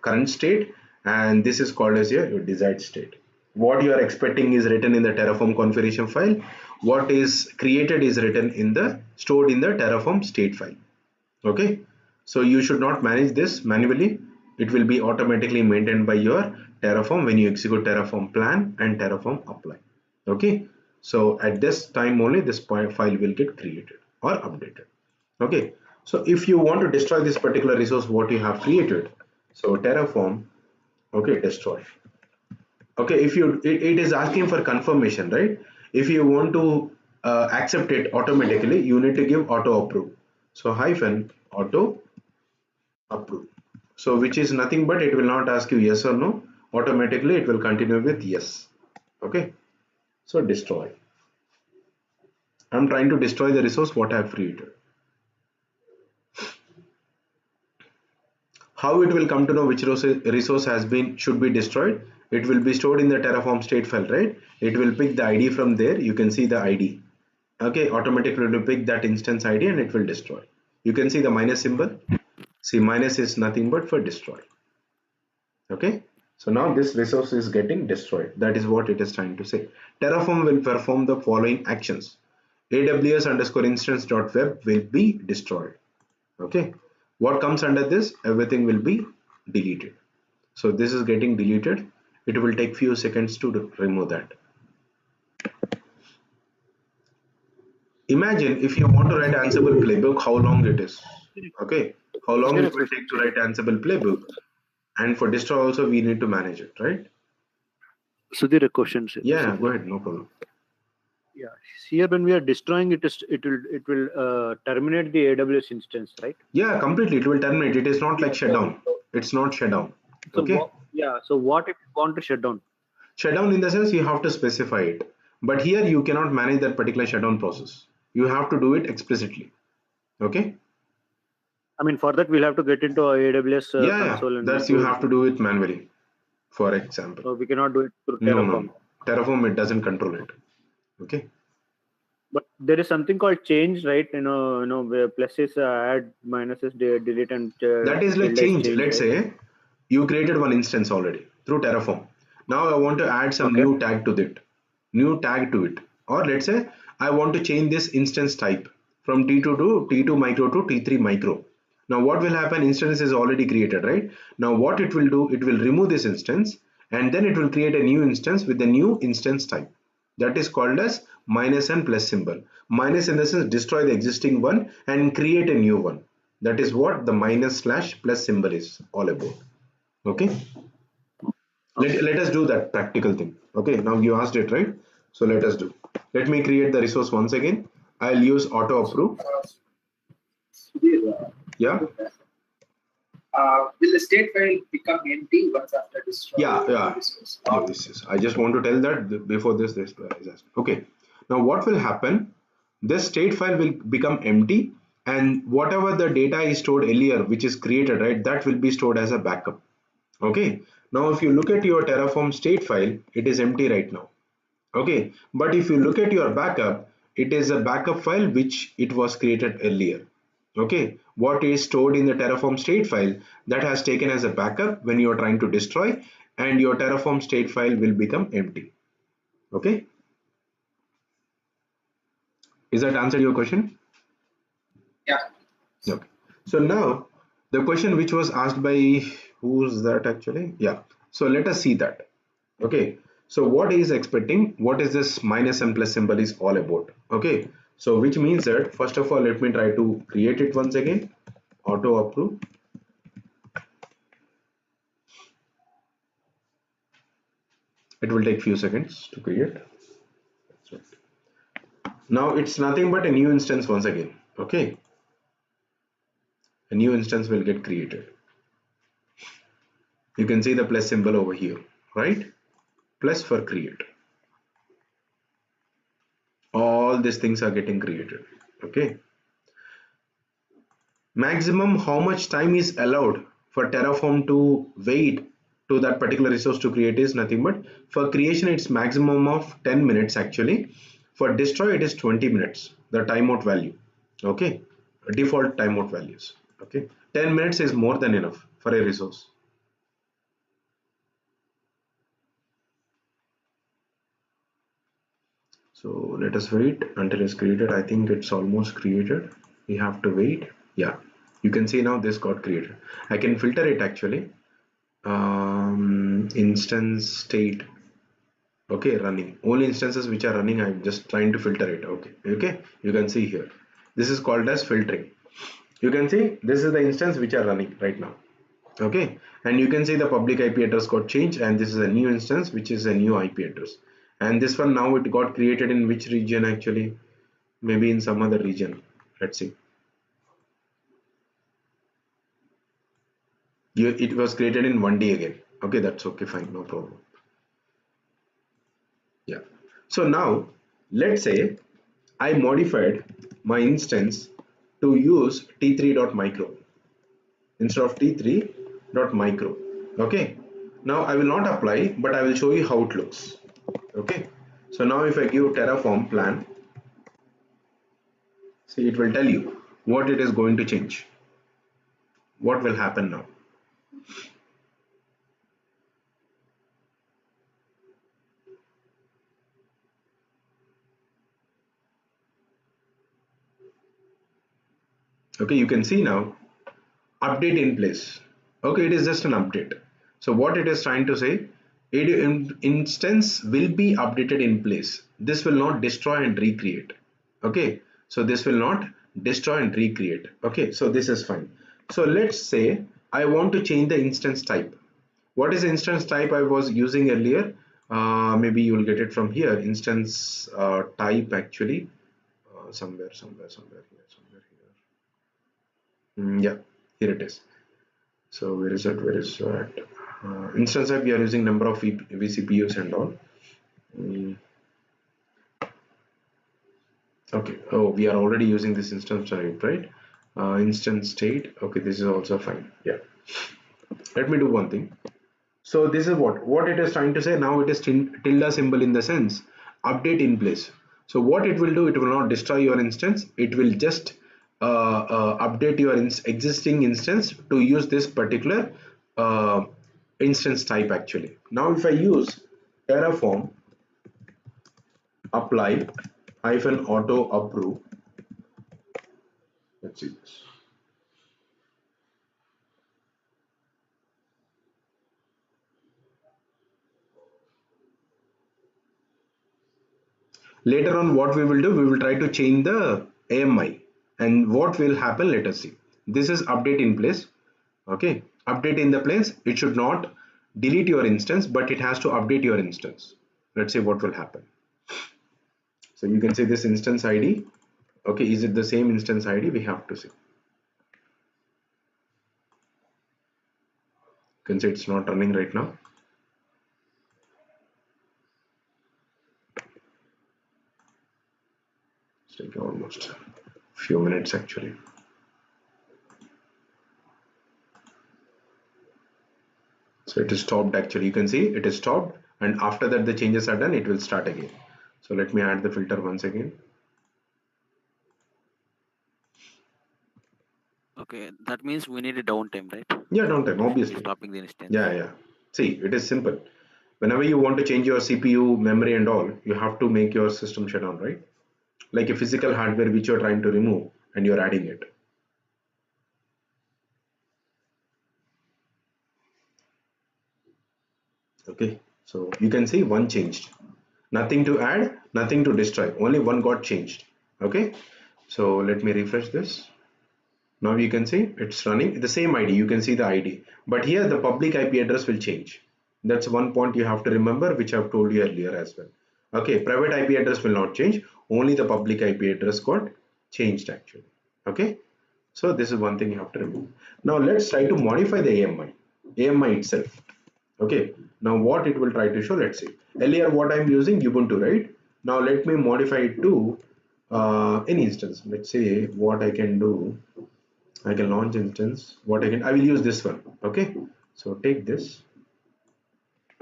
current state, and this is called as your desired state. What you are expecting is written in the Terraform configuration file. What is created is written in the stored in the Terraform state file. Okay, so you should not manage this manually. It will be automatically maintained by your Terraform when you execute Terraform plan and Terraform apply. Okay, so at this time only this file will get created or updated. Okay, so if you want to destroy this particular resource what you have created, so Terraform, okay, destroy. Okay, if you it is asking for confirmation, right? If you want to accept it automatically, you need to give auto approve. So hyphen auto approve, so which is nothing but it will not ask you yes or no, automatically it will continue with yes. Okay, so destroy. I'm trying to destroy the resource what I have created. How it will come to know which resource has been should be destroyed? It will be stored in the Terraform state file, right? It will pick the ID from there. You can see the ID. Okay, automatically it will pick that instance ID and it will destroy. You can see the minus symbol. See, minus is nothing but for destroy. Okay, so now this resource is getting destroyed. That is what it is trying to say. Terraform will perform the following actions. AWS underscore instance dot web will be destroyed. Okay, what comes under this? Everything will be deleted. So this is getting deleted. It will take few seconds to remove that. Imagine if you want to write Ansible playbook, how long it is. Okay, how long it will take to write Ansible playbook, and for destroy also we need to manage it, right? Sudhir, a question. Sir. Yeah, go ahead, no problem. Yeah, here when we are destroying it, it will terminate the AWS instance, right? Yeah, completely. It will terminate. It is not like shutdown. It's not shutdown. So Okay. so what if you want to shut down? Shutdown in the sense you have to specify it, but here you cannot manage that particular shutdown process. You have to do it explicitly. Okay. I mean, for that we'll have to get into AWS console and that's you have to do it manually. For example. So we cannot do it through Terraform. No. Terraform, it doesn't control it. Okay. But there is something called change, right? Where pluses add, minuses delete, and that is like change. Let's say you created one instance already through Terraform. Now I want to add some new tag to it, or let's say I want to change this instance type from T2 to T2 micro to T3 micro. Now what will happen? Instance is already created, right? Now what it will do? It will remove this instance and then it will create a new instance with the new instance type. That is called as minus and plus symbol. Minus in the sense destroy the existing one and create a new one. That is what the minus slash plus symbol is all about. Okay. Let us do that practical thing. Okay, now you asked it, right? So let us do. Let me create the resource once again. I'll use auto approve. Yeah. Will the state file become empty once after destroy? Yeah. No, this is. I just want to tell that before this is asked. Okay. Now what will happen? This state file will become empty, and whatever the data is stored earlier, which is created, right, that will be stored as a backup. Okay. Now if you look at your Terraform state file, it is empty right now. Okay. But if you look at your backup, it is a backup file which it was created earlier. Okay, what is stored in the Terraform state file that has taken as a backup when you are trying to destroy, and your Terraform state file will become empty. Okay, is that answered your question? Yeah. Okay, so now the question which was asked by who's that actually? Yeah, so let us see that. Okay, so what is expecting, what is this minus and plus symbol is all about? Okay, so which means that first of all let me try to create it once again. Auto approve. It will take few seconds to create. Now it's nothing but a new instance once again. Okay, a new instance will get created. You can see the plus symbol over here, right? Plus for create. All these things are getting created. Okay, maximum how much time is allowed for Terraform to wait to that particular resource to create is nothing but, for creation it's maximum of 10 minutes actually. For destroy it is 20 minutes, the timeout value. Okay, default timeout values. Okay, 10 minutes is more than enough for a resource. So let us wait until it's created. I think it's almost created. We have to wait. Yeah, you can see now this got created. I can filter it actually. Instance state. Okay, running. Only instances which are running, I'm just trying to filter it. Okay, you can see here. This is called as filtering. You can see this is the instance which are running right now. Okay, and you can see the public IP address got changed, and this is a new instance which is a new IP address. And this one now it got created in which region actually? Maybe in some other region. Let's see. It was created in 1D again. Okay, that's okay, fine, no problem. Yeah. So now let's say I modified my instance to use t3.micro instead of t3.micro. Okay. Now I will not apply, but I will show you how it looks. Okay. So now if I give Terraform plan, see, it will tell you what it is going to change. What will happen now? Okay, you can see now update in place. Okay, it is just an update. So what it is trying to say, instance will be updated in place. This will not destroy and recreate. Okay, so this will not destroy and recreate. Okay, so this is fine. So let's say I want to change the instance type. What is instance type I was using earlier? Maybe you will get it from here. Instance type actually somewhere here, somewhere here. Yeah, here it is. So where is it? Where is that? Instance type we are using number of vCPUs and all. Okay. Oh, we are already using this instance type, right? Instance state. Okay, this is also fine. Yeah. Let me do one thing. So this is what it is trying to say. Now it is tilde symbol in the sense update in place. So what it will do, it will not destroy your instance. It will just update your existing instance to use this particular instance type actually. Now if I use Terraform apply hyphen auto approve, let's see this. Later on what we will do, we will try to change the AMI, and what will happen, let us see. This is update in place. Okay, update in the place, it should not delete your instance, but it has to update your instance. Let's see what will happen. So you can see this instance ID. Okay, is it the same instance ID? We have to see. You can see it's not running right now. It's taking almost a few minutes actually. So it is stopped actually. You can see it is stopped, and after that the changes are done, it will start again. So let me add the filter once again. Okay, that means we need a downtime, right? Yeah, downtime, obviously. Stopping the instance. Yeah. See, it is simple. Whenever you want to change your CPU, memory and all, you have to make your system shut down, right? Like a physical hardware which you're trying to remove and you're adding it. Okay, so you can see one changed. Nothing to add, nothing to destroy. Only one got changed. Okay, so let me refresh this. Now you can see it's running the same ID. You can see the ID, but here the public IP address will change. That's one point you have to remember, which I've told you earlier as well. Okay, private IP address will not change, only the public IP address got changed actually. Okay, so this is one thing you have to remember. Now let's try to modify the AMI itself. Okay, now what it will try to show, let's see. Earlier what I'm using Ubuntu, right? Now let me modify it to any instance. Let's say what I can do, I can launch instance. I will use this one. Okay, so take this,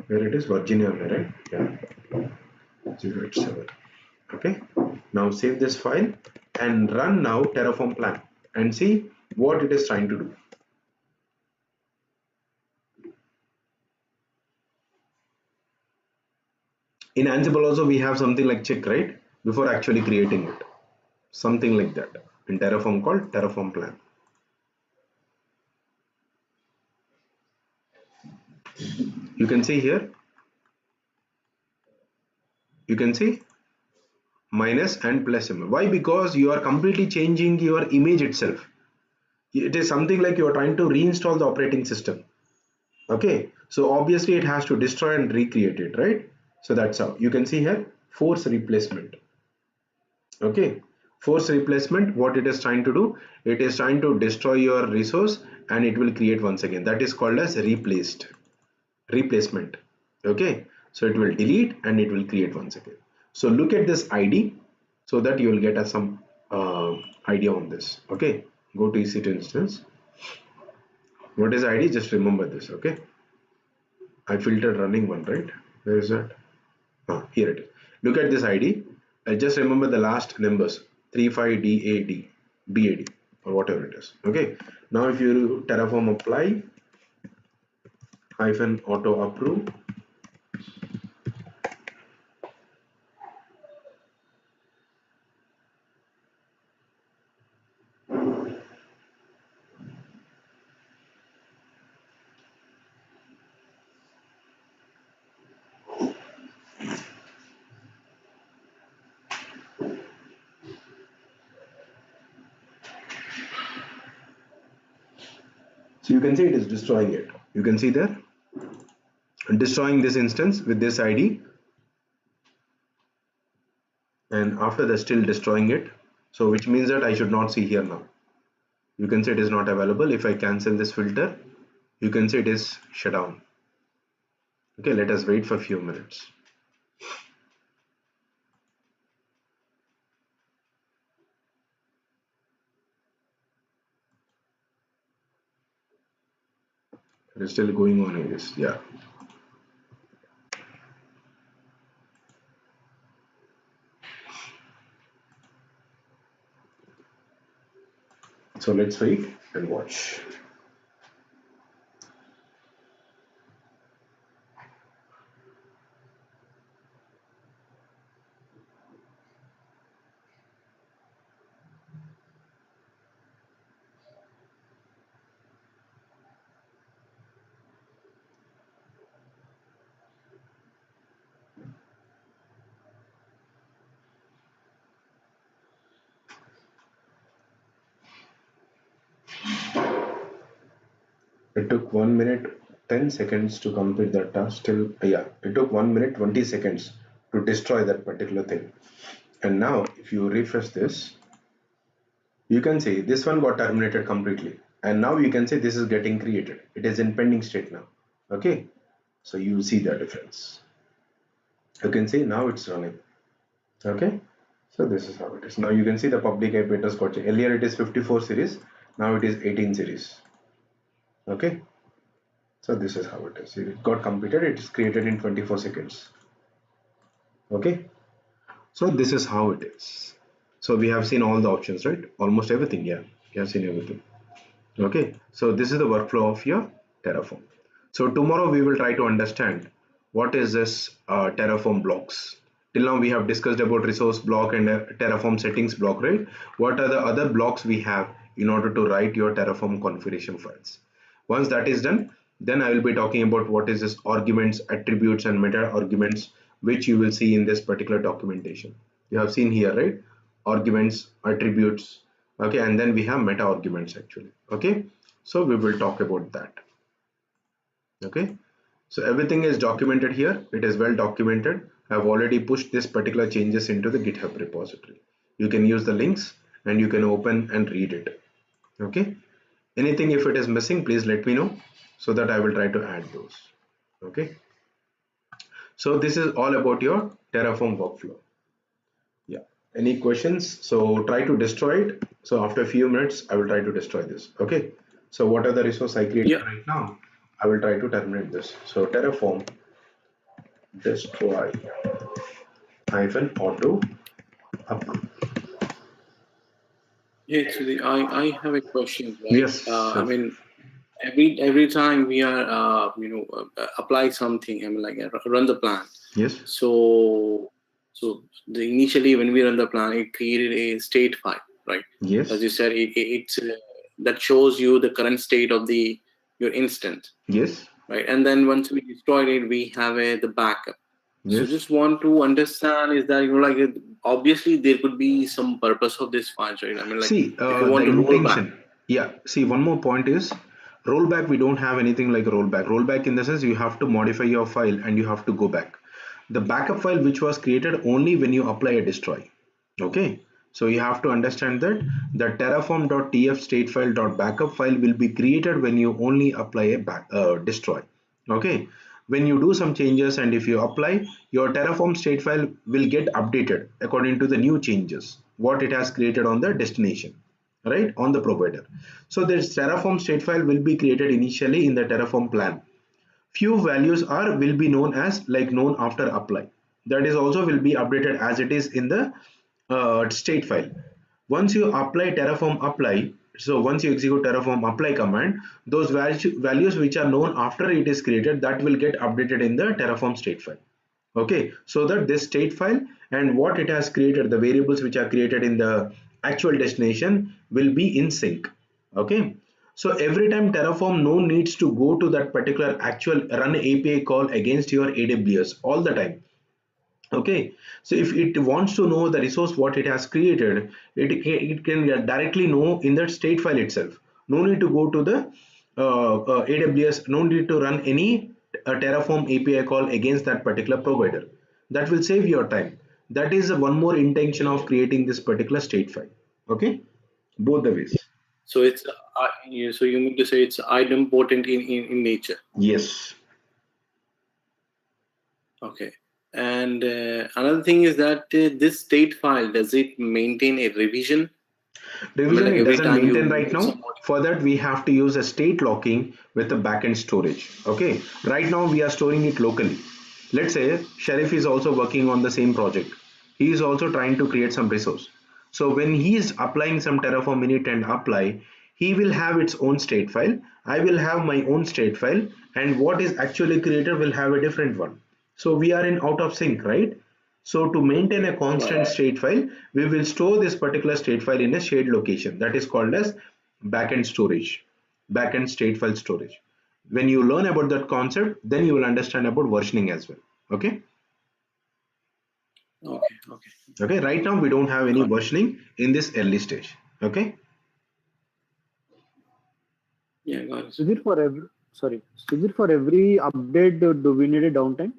where it is, Virginia, right? Yeah, 087. Okay, now save this file and run now Terraform plan and see what it is trying to do. In Ansible also we have something like check, right, before actually creating it, something like that in Terraform called Terraform plan. You can see here, you can see minus and plus symbol. Why? Because you are completely changing your image itself. It is something like you are trying to reinstall the operating system. Okay, so obviously it has to destroy and recreate it, right? So that's how you can see here force replacement. Okay, force replacement, what it is trying to do, it is trying to destroy your resource and it will create once again. That is called as replacement. Okay, so it will delete and it will create once again. So look at this ID so that you will get some idea on this. Okay, go to EC2 instance. What is ID? Just remember this. Okay, I filtered running one, right? Where is that? Here it is. Look at this ID. Just remember the last numbers 35DAD, BAD, or whatever it is. Okay. Now if you Terraform apply -auto approve, so you can see it is destroying it. You can see there, destroying this instance with this ID, and after that still destroying it. So which means that I should not see here now. You can see it is not available. If I cancel this filter, you can see it is shut down. Okay, let us wait for a few minutes. It is still going on, I guess. Yeah. So let's wait and watch. It took 1 minute 10 seconds to complete that task. Still, yeah, it took 1 minute 20 seconds to destroy that particular thing. And now, if you refresh this, you can see this one got terminated completely. And now you can see this is getting created. It is in pending state now. Okay, so you see the difference. You can see now it's running. Okay, so this is how it is. Now you can see the public IP address got changed. Earlier it is 54 series, now it is 18 series. Okay, so this is how it is. It got completed. It is created in 24 seconds. Okay, so this is how it is. So we have seen all the options, right? Almost everything. Yeah, we have seen everything. Okay, so this is the workflow of your Terraform. So tomorrow we will try to understand what is this Terraform blocks. Till now we have discussed about resource block and Terraform settings block, right? What are the other blocks we have in order to write your Terraform configuration files? Once that is done, then I will be talking about what is this arguments, attributes and meta arguments, which you will see in this particular documentation. You have seen here, right? Arguments, attributes, okay, and then we have meta arguments actually. Okay, so we will talk about that. Okay, so everything is documented here. It is well documented. I've already pushed this particular changes into the GitHub repository. You can use the links and you can open and read it. Okay. Anything if it is missing, please let me know so that I will try to add those. Okay. So this is all about your Terraform workflow. Yeah. Any questions? So try to destroy it. So after a few minutes, I will try to destroy this. Okay. So what are the resource I created right now? I will try to terminate this. So Terraform destroy -auto approve. Yeah, so I have a question, right? Yes. I mean, every time we are apply something, I mean, like run the plan. Yes. So initially when we run the plan, it created a state file, right? Yes. As you said, it's that shows you the current state of your instance. Yes. Right, and then once we destroyed it, we have the backup. Yes. So just want to understand is that like obviously there could be some purpose of this file, right? I mean, like see, if you want the to roll intention. back. Yeah. See, one more point is rollback. We don't have anything like rollback. Rollback in the sense you have to modify your file and you have to go back. The backup file which was created only when you apply a destroy. Okay. So you have to understand that the terraform.tf state file.backup file will be created when you only apply a destroy. Okay. When you do some changes and if you apply, your Terraform state file will get updated according to the new changes, what it has created on the destination, right, on the provider. So this Terraform state file will be created initially in the Terraform plan. Few values will be known as like known after apply. That is also will be updated as it is in the state file. Once you apply Terraform apply, so once you execute Terraform apply command, those values which are known after it is created, that will get updated in the Terraform state file. Okay, so that this state file and what it has created, the variables which are created in the actual destination will be in sync. Okay, so every time Terraform no needs to go to that particular actual run API call against your AWS all the time. Okay, so if it wants to know the resource what it has created, it can directly know in that state file itself. No need to go to the AWS, no need to run any Terraform API call against that particular provider. That will save your time. That is one more intention of creating this particular state file. Okay, both the ways. So it's so you mean to say it's idempotent in nature? Yes. Okay. And another thing is that this state file, does it maintain a revision? Revision, like it every doesn't time maintain you right now. For that we have to use a state locking with the backend storage. Okay, right now we are storing it locally. Let's say Sharif is also working on the same project. He is also trying to create some resource. So when he is applying some Terraform init and apply, he will have its own state file. I will have my own state file, and what is actually created will have a different one. So we are in out of sync, right? So to maintain a constant state file, we will store this particular state file in a shared location that is called as backend storage, backend state file storage. When you learn about that concept, then you will understand about versioning as well. Okay. Okay. Right now we don't have any versioning in this early stage. Okay. Yeah, got it. Is it for every update do we need a downtime?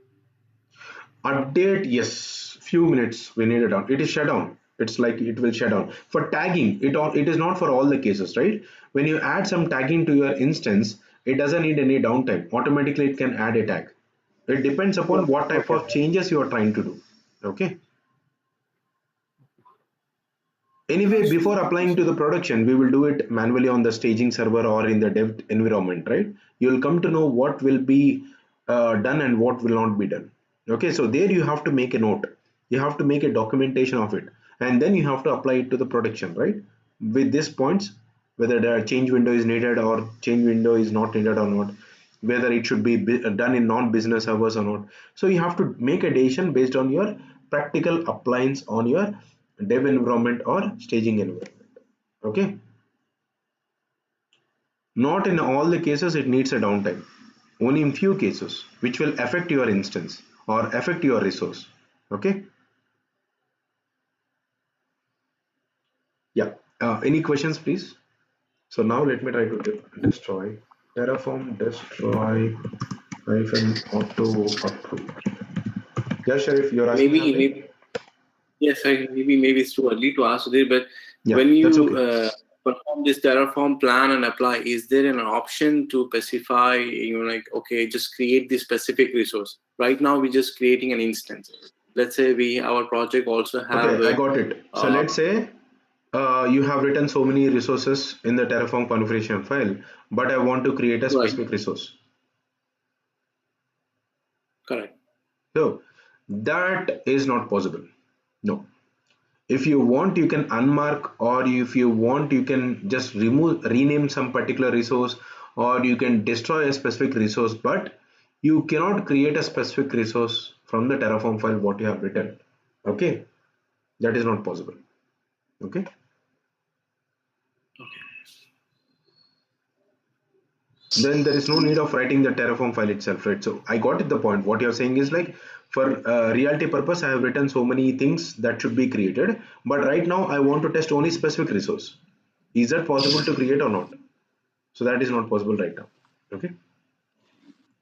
Update, yes, few minutes we need it down. It is shut down. It's like it will shut down. For tagging, it is not for all the cases, right? When you add some tagging to your instance, it doesn't need any downtime. Automatically it can add a tag. It depends upon what type of changes you are trying to do. Okay. Anyway, before applying to the production, we will do it manually on the staging server or in the dev environment, right? You will come to know what will be done and what will not be done. Okay, so there you have to make a note. You have to make a documentation of it, and then you have to apply it to the production, right? With these points, whether the change window is needed or change window is not needed or not, whether it should be done in non-business hours or not. So you have to make a decision based on your practical appliance on your dev environment or staging environment. Okay, not in all the cases it needs a downtime, only in few cases which will affect your instance or affect your resource. Okay. Yeah, any questions please? So now let me try to destroy Terraform destroy -auto approve. Yes, Sharif, you're asking something? maybe yes, maybe it's too early to ask today, but Yeah, when that's you okay. perform this Terraform plan and apply, is there an option to specify, like, okay, just create this specific resource? Right now, we're just creating an instance. Let's say our project also have Okay, I got it. So uh, let's say you have written so many resources in the Terraform configuration file, but I want to create a right, specific resource. correct. So that is not possible. No. If you want, you can unmark, or if you want, you can just rename some particular resource, or you can destroy a specific resource, but you cannot create a specific resource from the Terraform file what you have written. Okay, that is not possible. Okay. Then there is no need of writing the Terraform file itself, right? So I got it, the point. What you're saying is like, for reality purpose, I have written so many things that should be created, but right now I want to test only specific resource. Is that possible to create or not? So that is not possible right now. Okay.